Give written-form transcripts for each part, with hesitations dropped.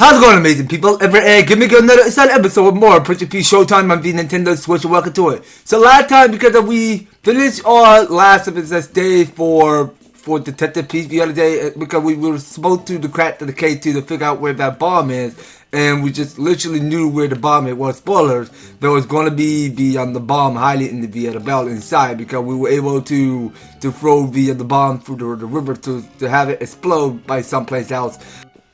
How's it going, amazing people? Give me another exciting episode of more Princess Peach ShowTime on the Nintendo Switch, and welcome to it. So last time, because we finished our last episode day for Detective Peach the other day, because we were supposed to crack the case to figure out where that bomb is, and we just literally knew where the bomb is. Well, spoilers, there was going to be the bomb hiding in the bell inside, because we were able to throw the bomb through the river to have it explode by someplace else.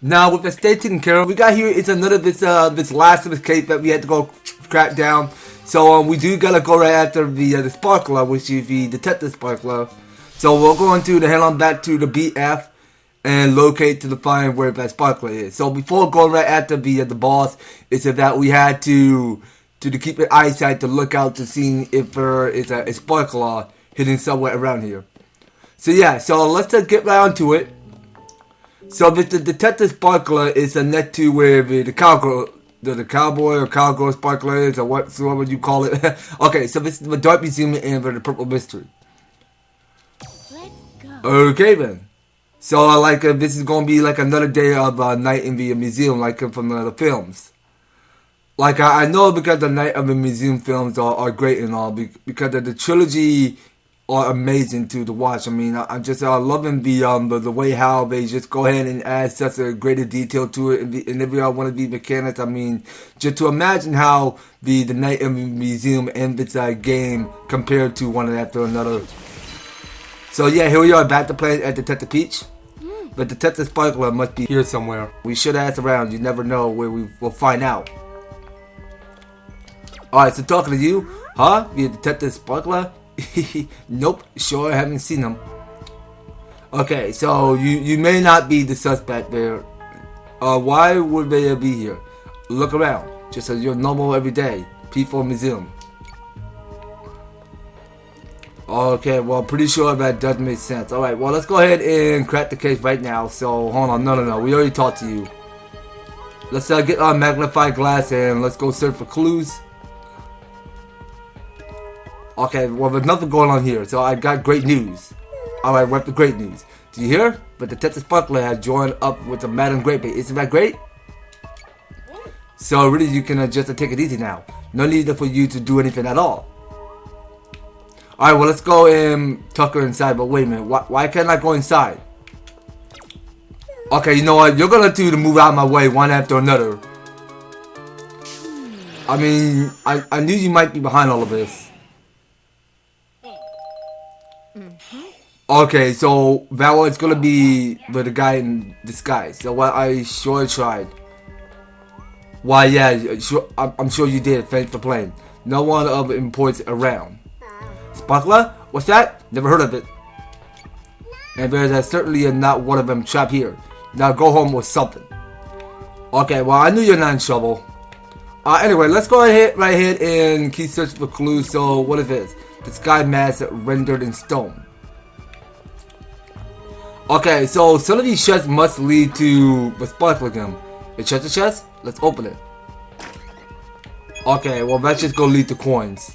Now, with the state taken care of, we got here, it's another this last of the case that we had to go crack down. So we do gotta go right after the Sparkla, which is the Detective Sparkla. So we're going to head on back to the BF and locate to find where that Sparkla is. So before going right after the boss, it's that we had to keep an eyesight to look out to see if there is a Sparkla hidden somewhere around here. So yeah, so let's get right onto it. So the Detective Sparkla is a next to where the cowgirl, the cowboy or cowgirl Sparkla is, or whatever you call it. Okay, so this is the Dark Museum and the Purple Mystery. Let's go. Okay then. So this is gonna be like another day of night in the museum, like from the films. Like I know because the night of the museum films are great and all, because of the trilogy are amazing to watch. I mean, I'm just loving the way how they just go ahead and add such a greater detail to it, and every one of these mechanics. I mean, just to imagine how the Night in the Museum and its game compared to one after another. So yeah, here we are back to play at Detective Peach. But Detective Sparkla must be here somewhere. We should ask around. You never know where we will find out. Alright, so talking to you, huh? The Detective Sparkla? Nope, sure haven't seen him. Okay, so you may not be the suspect there. Why would they be here? Look around, just as your normal everyday peaceful museum. Okay, well, pretty sure that does make sense. Alright, well, let's go ahead and crack the case right now. So, hold on, no, we already talked to you. Let's get our magnifying glass and let's go search for clues. Okay, well, there's nothing going on here, so I got great news. Alright, what's the great news? Do you hear? But Detective Sparkla has joined up with the Madam Great. Isn't that great? So really, you can just take it easy now. No need for you to do anything at all. Alright, well, let's go and tuck her inside. But wait a minute, why can't I go inside? Okay, you know what? You're gonna do to move out of my way one after another. I mean, I knew you might be behind all of this. Okay, so that was gonna be the guy in disguise. So what I sure tried. Why, yeah, sure, I'm sure you did. Thanks for playing. No one of importance around. Sparkla? What's that? Never heard of it. And there's certainly not one of them trapped here. Now go home with something. Okay, well, I knew you're not in trouble. Anyway, let's go ahead right ahead and keep searching for clues. So what is this? The sky mask rendered in stone. Okay, so some of these chests must lead to the Sparkla gem. A treasure chest? Let's open it. Okay, well, that's just gonna lead to coins.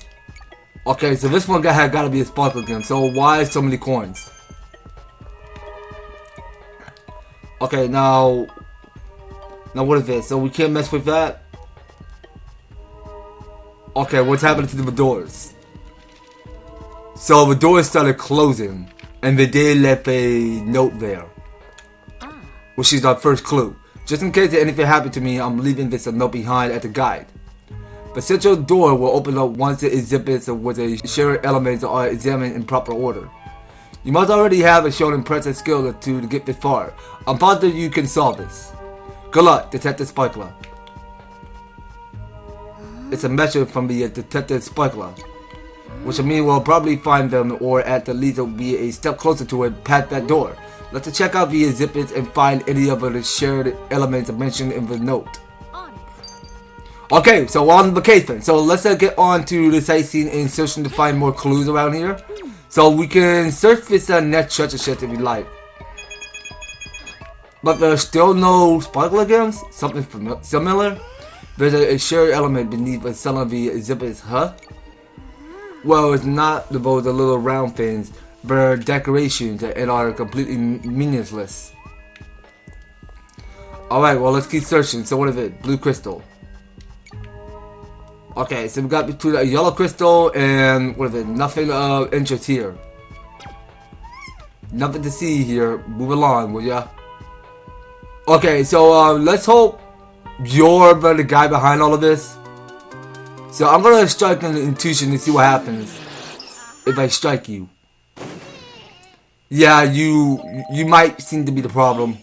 Okay, so this one gotta be a Sparkla gem. So why so many coins? Okay, now what is this? So we can't mess with that. Okay, what's happening to the doors? So the doors started closing. And they did left a note there, which is our first clue. Just in case anything happened to me, I'm leaving this note behind at the guide. The central door will open up once the exhibits with a shared elements are examined in proper order. You must already have a shown impressive skill to get this far. I'm positive you can solve this. Good luck, Detective Sparkla. It's a message from the Detective Sparkla, which means we'll probably find them, or at the least it'll be a step closer to it past that door. Let's check out the exhibits and find any of the shared elements mentioned in the note. Okay, so on the case then. So let's get on to the sightseeing and searching to find more clues around here. So we can search this next treasure chest if we like. But there's still no Sparkla gems? Something similar? There's a shared element beneath some of the exhibits, huh? Well, it's not those little round things. They're decorations and are completely meaningless. Alright, well, let's keep searching. So what is it? Blue crystal. Okay, so we got between a yellow crystal and what is it? Nothing of interest here. Nothing to see here. Move along, will ya? Okay, so let's hope you're the guy behind all of this. So I'm gonna strike an intuition to see what happens if I strike you. Yeah, you might seem to be the problem.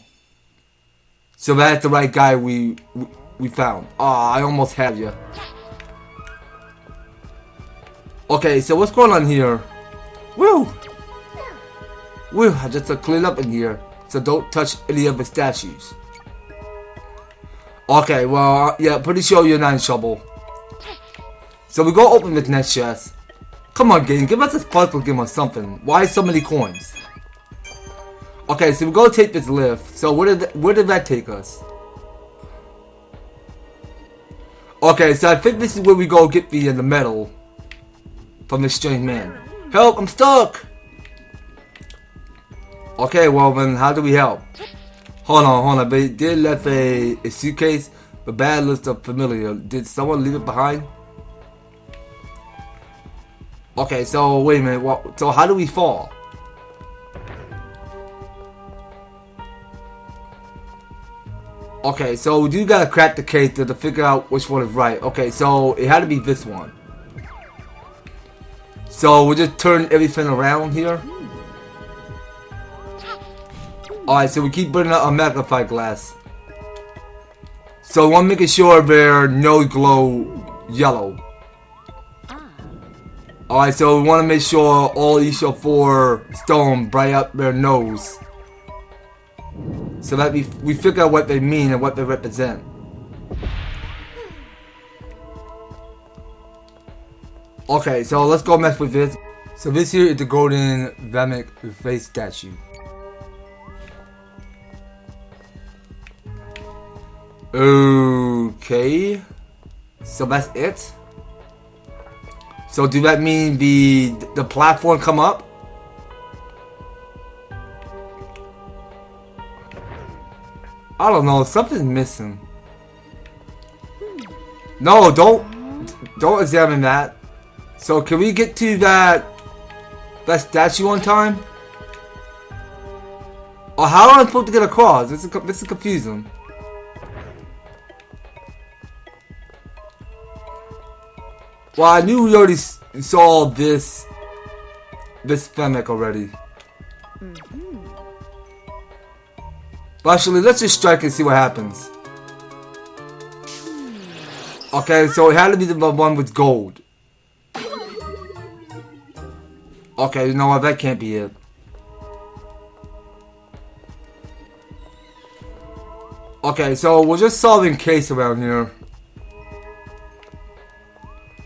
So that's the right guy we found. Aw, I almost had you. Okay, so what's going on here? Woo! Woo, I just cleaned up in here. So don't touch any of the statues. Okay, well, yeah, pretty sure you're not in trouble. So we go open this next chest. Come on, game, give us a Sparkla game or something. Why so many coins? Okay, so we go take this lift. So where did that take us? Okay, so I think this is where we go get the medal from the strange man. Help! I'm stuck. Okay, well then, how do we help? Hold on. They did left a suitcase. The bag looks familiar. Did someone leave it behind? Okay, so wait a minute. So how do we fall? Okay, so we do gotta crack the case to figure out which one is right. Okay, so it had to be this one. So we'll just turn everything around here. Alright, so we keep putting out a magnifying glass. So I'm making sure their nose glow yellow. Alright, so we want to make sure all each of 4 stones bright up their nose. So that we figure out what they mean and what they represent. Okay, so let's go mess with this. So this here is the golden Vamek face statue. Okay, so that's it. So do that mean the platform come up? I don't know, something's missing. No, don't examine that. So can we get to that statue on time? Or how am I supposed to get across? This is confusing. Well, I knew we already saw this Fennec already. But actually, let's just strike and see what happens. Okay, so it had to be the one with gold. Okay, you know what? That can't be it. Okay, so we're just solving case around here.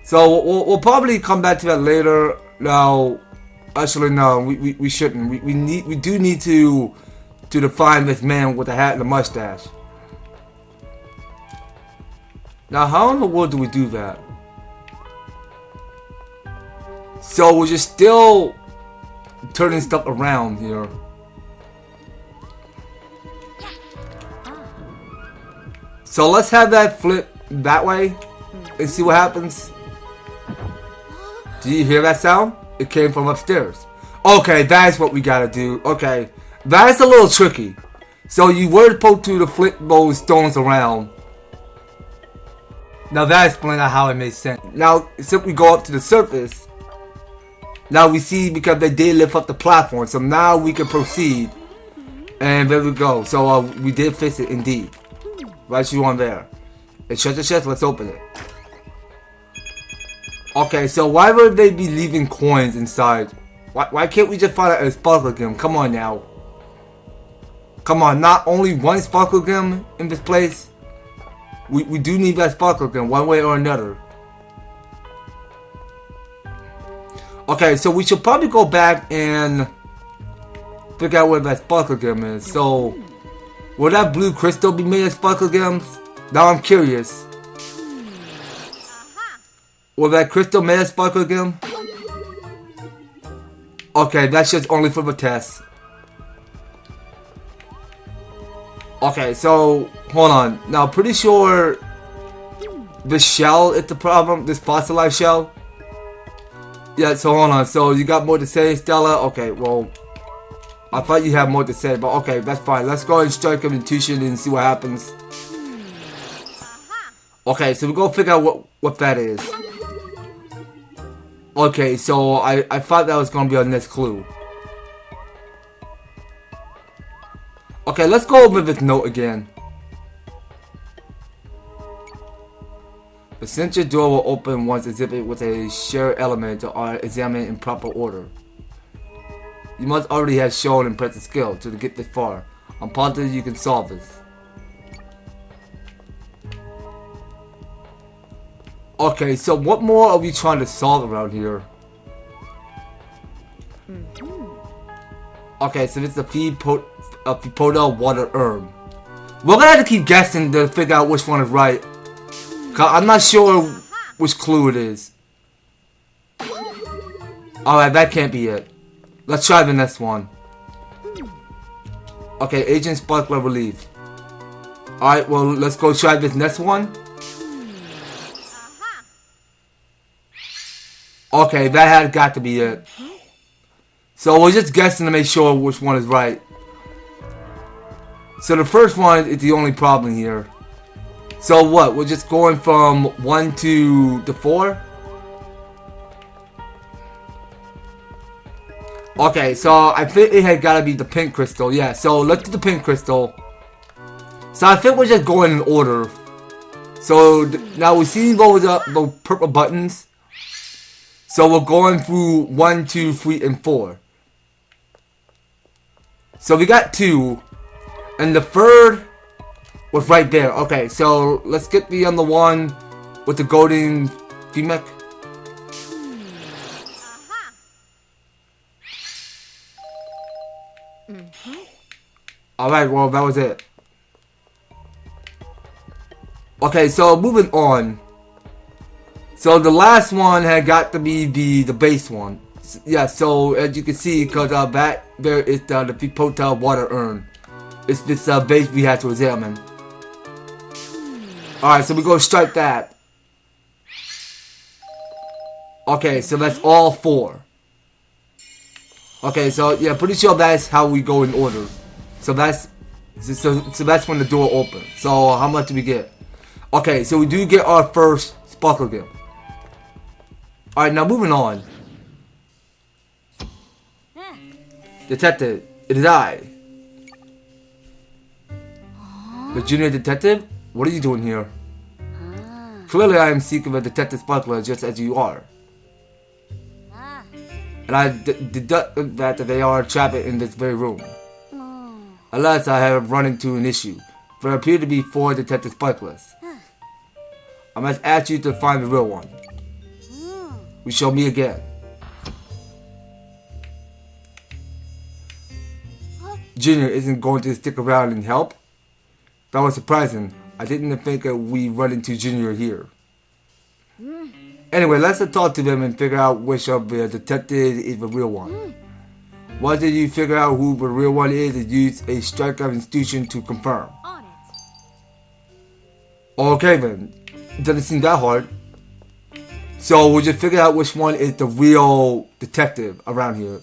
So we'll probably come back to that later. Now, actually, no, we shouldn't. We do need to define this man with the hat and the mustache. Now, how in the world do we do that? So we're just still turning stuff around here. So let's have that flip that way and see what happens. Do you hear that sound? It came from upstairs. Okay, that's what we gotta do. Okay, that's a little tricky. So you were supposed to flip those stones around. Now that explains how it makes sense. Now, since we go up to the surface, now we see because they did lift up the platform. So now we can proceed. And there we go. So we did fix it indeed. Right you on there. And shut the chest, let's open it. Okay, so why would they be leaving coins inside? Why can't we just find a Sparkla gem? Come on now. Come on, not only one Sparkla gem in this place. We do need that Sparkla gem one way or another. Okay, so we should probably go back and figure out where that Sparkla gem is. So, will that blue crystal be made of Sparkla gems? Now I'm curious. Will that crystal made of Sparkla gem? Okay, that's just only for the test. Okay, so Hold on. Now, pretty sure this shell is the problem. This fossilized shell. Yeah, so hold on. So you got more to say, Stella? Okay, well, I thought you had more to say, but okay, that's fine. Let's go and strike him intuition and see what happens. Okay, so we're gonna figure out what that is. Okay, so I thought that was gonna be our next clue. Okay, let's go over this note again. The central door will open once exhibited with a shared element are examined in proper order. You must already have shown impressive skill to get this far. I'm positive you can solve this. Okay, so what more are we trying to solve around here? Okay, so this is a Fipoda water urn. We're gonna have to keep guessing to figure out which one is right. Cause I'm not sure which clue it is. Alright, that can't be it. Let's try the next one. Okay, Agent Sparkla relieved. Alright, well, let's go try this next one. Okay, that had got to be it. So we're just guessing to make sure which one is right. So the first one is the only problem here. So what? We're just going from 1 to the 4? Okay, so I think it had got to be the pink crystal. Yeah, so let's do the pink crystal. So I think we're just going in order. So now we see those purple buttons. So we're going through 1, 2, 3, and 4. So we got 2. And the third was right there. Okay, so let's get the other one with the golden femec. Alright, well, that was it. Okay, so moving on. So the last one had got to be the base one. Yeah, so as you can see, because back there is the Fipoda water urn. It's this base we had to examine. Alright, so we're going to strike that. Okay, so that's all 4. Okay, so yeah, pretty sure that's how we go in order. So that's when the door opens. So how much do we get? Okay, so we do get our first Sparkla gift. Alright, now moving on. Detective, it is I. The junior detective? What are you doing here? Clearly I am seeking a Detective Sparkla just as you are. And I deduct that they are trapped in this very room. Alas, I have run into an issue. There appear to be 4 Detective Sparklas. I must ask you to find the real one. We shall meet again. Junior isn't going to stick around and help? That was surprising. I didn't think that we run into Junior here. Anyway, let's talk to them and figure out which of the detectives is the real one. Once you figure out who the real one is, use a strike of institution to confirm. Okay then. Doesn't seem that hard. So we'll just figure out which one is the real detective around here.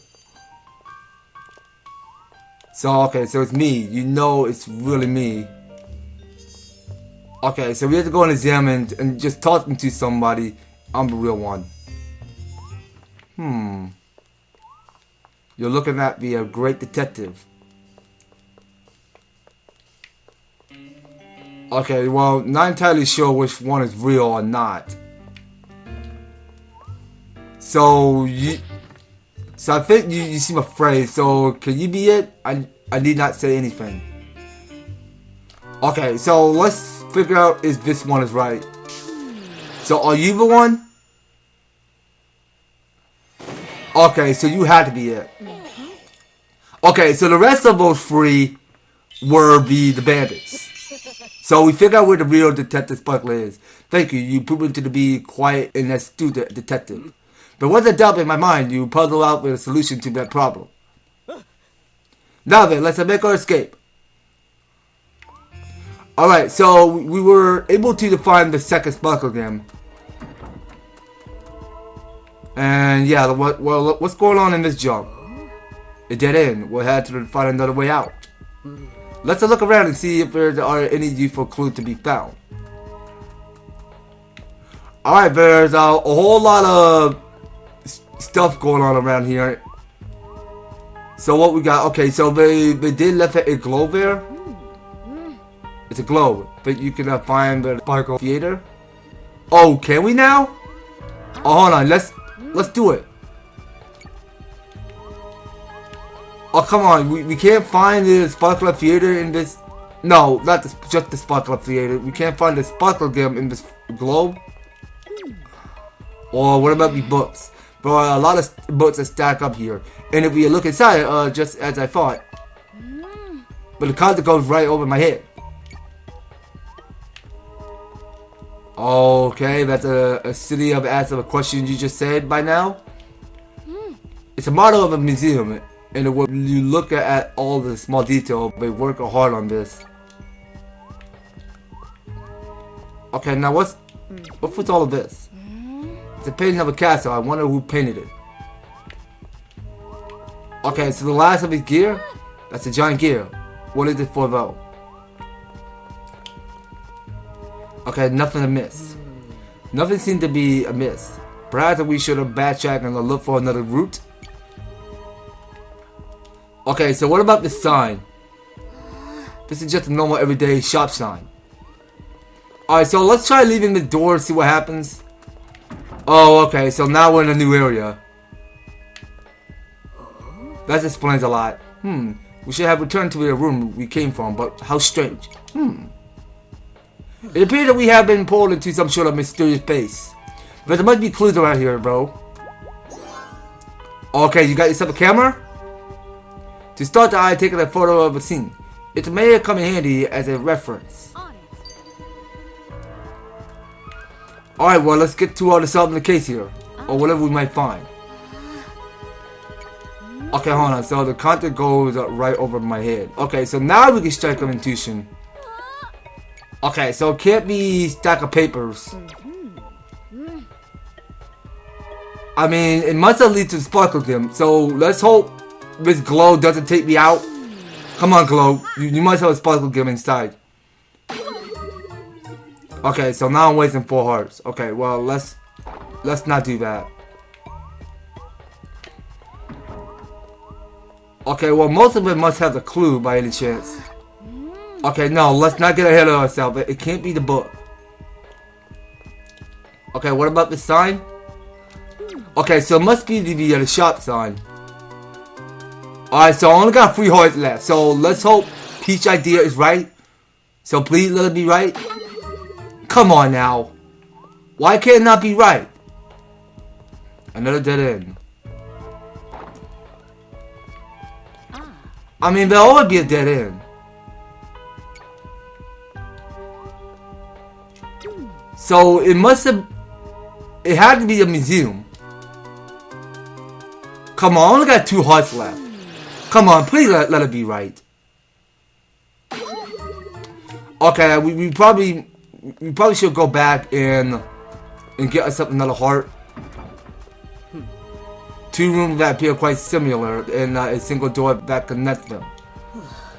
So okay, so it's me. You know it's really me. Okay, so we have to go and examine and just talking to somebody. I'm the real one. You're looking at me, a great detective. Okay, well, not entirely sure which one is real or not. So I think you seem afraid. So can you be it? I need not say anything. Okay, so let's figure out if this one is right. So are you the one? Okay, so you had to be it. Okay, so the rest of those 3 were the bandits. So we figured out where the real Detective Sparkla is. Thank you. You proved to be quite an astute detective. But with a doubt in my mind, you puzzle out with a solution to that problem. Now then, let's make our escape. Alright, so we were able to find the second Sparkla gem. And yeah, what's going on in this jump? It dead end. We'll have to find another way out. Let's look around and see if there are any useful clues to be found. Alright, there's a whole lot of stuff going on around here. So what we got? Okay, so they did left a globe there. It's a globe, but you can find the Sparkla Theater. Oh, can we now? Oh, hold on, let's do it. Oh, come on. We can't find the Sparkla Theater in this. No, not just the Sparkla Theater. We can't find the Sparkla gem in this globe. Or what about the books? There are a lot of books that stack up here. And if we look inside, just as I thought. But the content goes right over my head. Okay, that's a city of answer the question you just said by now. It's a model of a museum. And when you look at all the small detail, they work hard on this. Okay, now what's all of this? It's a painting of a castle. I wonder who painted it. Okay, so the last of his gear? That's a giant gear. What is it for though? Okay, nothing amiss. Nothing seemed to be amiss. Perhaps we should have backtracked and look for another route. Okay, so what about this sign? This is just a normal everyday shop sign. Alright, so let's try leaving the door and see what happens. Oh, okay, so now we're in a new area. That explains a lot. We should have returned to the room we came from, but how strange. It appears that we have been pulled into some sort of mysterious place. But there must be clues around here, bro. Okay, you got yourself a camera? To start, I taking a photo of a scene. It may come in handy as a reference. Alright, well, let's get to solving the case here. Or whatever we might find. Okay, hold on. So the content goes right over my head. Okay, so now we can strike an intuition. Okay, so it can't be stack of papers. I mean, it must have lead to Sparkla gem. So let's hope this glow doesn't take me out. Come on, glow. You must have a Sparkla gem inside. Okay, so now I'm wasting 4 hearts. Okay, well let's not do that. Okay, well most of it must have a clue by any chance. Okay, no, let's not get ahead of ourselves. It can't be the book. Okay, what about the sign? Okay, so it must be the shop sign. Alright, so I only got 3 hearts left. So let's hope Peach idea is right. So please let it be right. Come on now. Why can't it not be right? Another dead end. I mean, there'll always be a dead end. So it must have... It had to be a museum. Come on, I only got 2 hearts left. Come on, please let it be right. Okay, we probably should go back and get us another heart. 2 rooms that appear quite similar and a single door that connects them.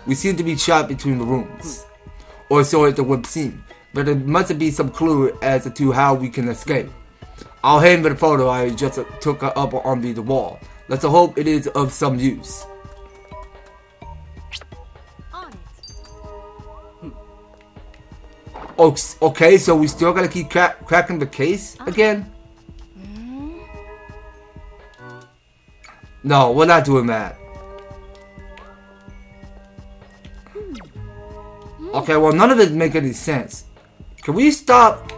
We seem to be trapped between the rooms. Or so it would seem. But there must be some clue as to how we can escape. I'll hand the photo I just took up on the wall. Let's hope it is of some use. Okay, so we still gotta keep cracking the case again? No, we're not doing that. Okay, well none of it make any sense. Can we stop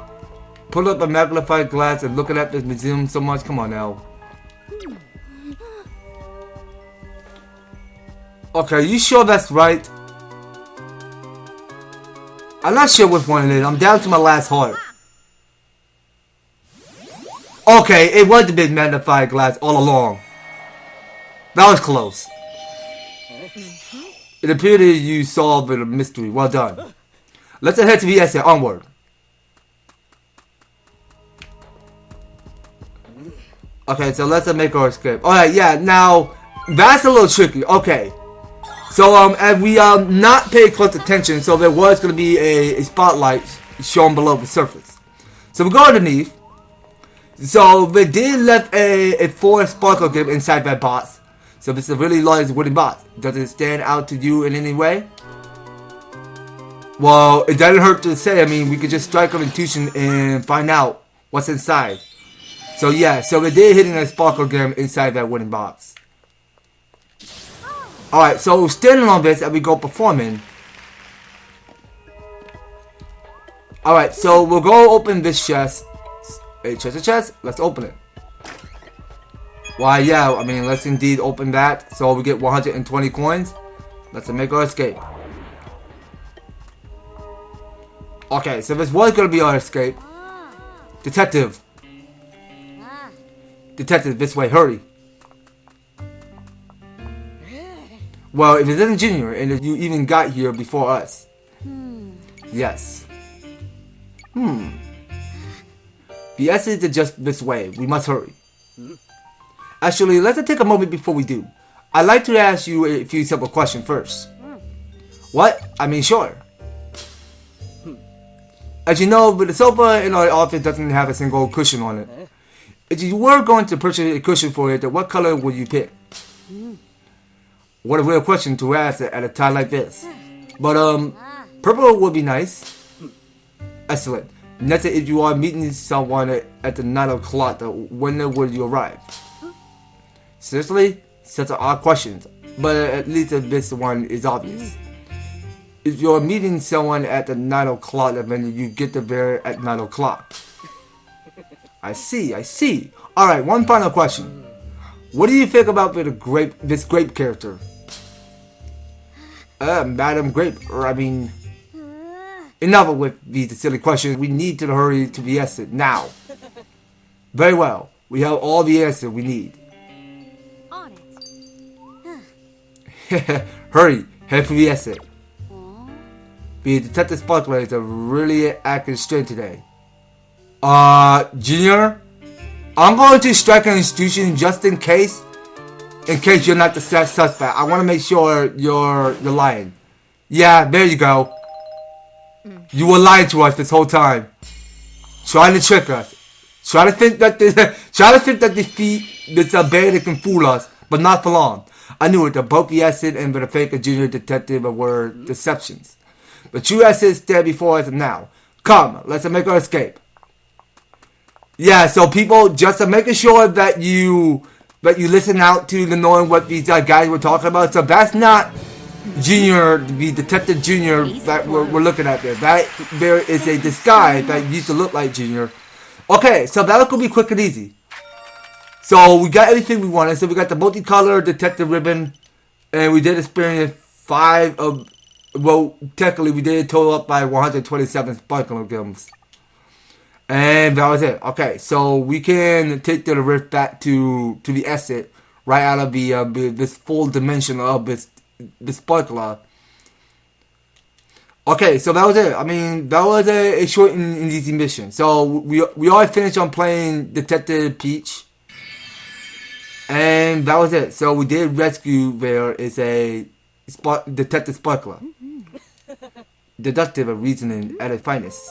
pulling up a magnified glass and looking at this museum so much? Come on now. Okay, you sure that's right? I'm not sure which one it is. I'm down to my last heart. Okay, it was the big magnified glass all along. That was close. It appeared that you solved the mystery. Well done. Let's head to the essay. Onward. Okay, so let's make our escape. Alright, yeah, now, that's a little tricky. Okay. So, and we not paid close attention, so there was going to be a spotlight shown below the surface. So we go underneath. So they did left a 4 Sparkla game inside that box. So this is a really large wooden box. Does it stand out to you in any way? Well, it doesn't hurt to say. I mean, we could just strike our intuition and find out what's inside. So yeah, so they did hitting a Sparkla game inside that wooden box. Alright, so standing on this as we go performing. Alright, so we'll go open this chest. A treasure chest? Let's open it. Why, yeah, I mean, let's indeed open that. So we get 120 coins. Let's make our escape. Okay, so this was going to be our escape. Detective. Detective, this way, hurry. Well, if it isn't Junior, and if you even got here before us. Yes. The essence is just this way. We must hurry. Actually, let's take a moment before we do. I'd like to ask you a few simple questions first. What? I mean, sure. As you know, but the sofa in our office doesn't have a single cushion on it. If you were going to purchase a cushion for it, then what color would you pick? What a real question to ask at a time like this. But, purple would be nice. Excellent. Next, if you are meeting someone at the 9 o'clock, when would you arrive? Seriously? Such an odd questions. But at least this one is obvious. If you're meeting someone at the 9 o'clock, then you get there at 9 o'clock. I see. Alright, one final question. What do you think about this grape character? Madam Grape, or I mean... Enough with these silly questions. We need to hurry to the exit now. Very well. We have all the answers we need. On it. Hurry. Head for the exit. The Detective Sparkla is a really active straight today. Junior? I'm going to strike an institution just in case. In case you're not the suspect. I want to make sure you're lying. Yeah, there you go. You were lying to us this whole time, trying to trick us, trying to think that this bandit can fool us, but not for long. I knew it. The both the acid and the fake junior detective were deceptions. The true acid stand before us now. Come, let's make our escape. Yeah, so people, just to making sure that you listen out to the knowing what these guys were talking about. So that's not Junior, the Detective Junior that we're looking at there. That there is a disguise that used to look like Junior. Okay, so that'll be quick and easy. So we got everything we wanted. So we got the multicolored detective ribbon, and we did experience 5 of. Well, technically we did total up by 127 Sparkla gems. And that was it. Okay, so we can take the rift back to the exit right out of the this full dimension of this Sparkla. Okay, so that was it. I mean, that was a short and easy mission. So we all finished on playing Detective Peach, and that was it. So we did rescue. There is a Detective Sparkla, deductive reasoning at its finest.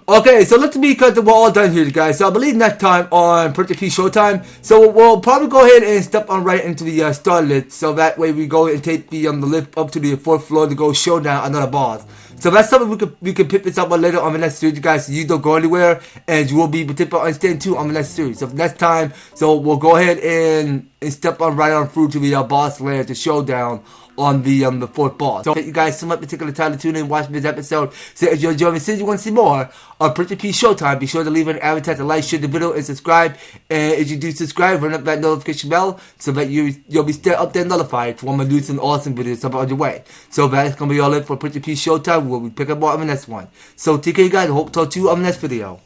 Okay, so let's be because we're all done here, guys. So I believe next time on Princess Peach ShowTime, so we'll probably go ahead and step on right into the star lift, so that way we go and take the lift up to the 4th floor to go show down another boss. So that's something we can pick this up later on the next series, guys. So you don't go anywhere, and you will be participating on stand 2 on the next series. So next time, so we'll go ahead and step on right on through to the boss lair to showdown on the 4th boss. So thank you guys so much for taking the time to tune in and watch this episode. So if you're enjoying the series, you want to see more of Princess Peach ShowTime, be sure to leave an advertisement, like, share the video, and subscribe. And if you do subscribe, run up that notification bell so that you'll be still up there notified for when I do some awesome videos on your way. So that's gonna be all it for Princess Peach ShowTime. We'll be picking up more on the next one. So take care, you guys. I hope to talk to you on the next video.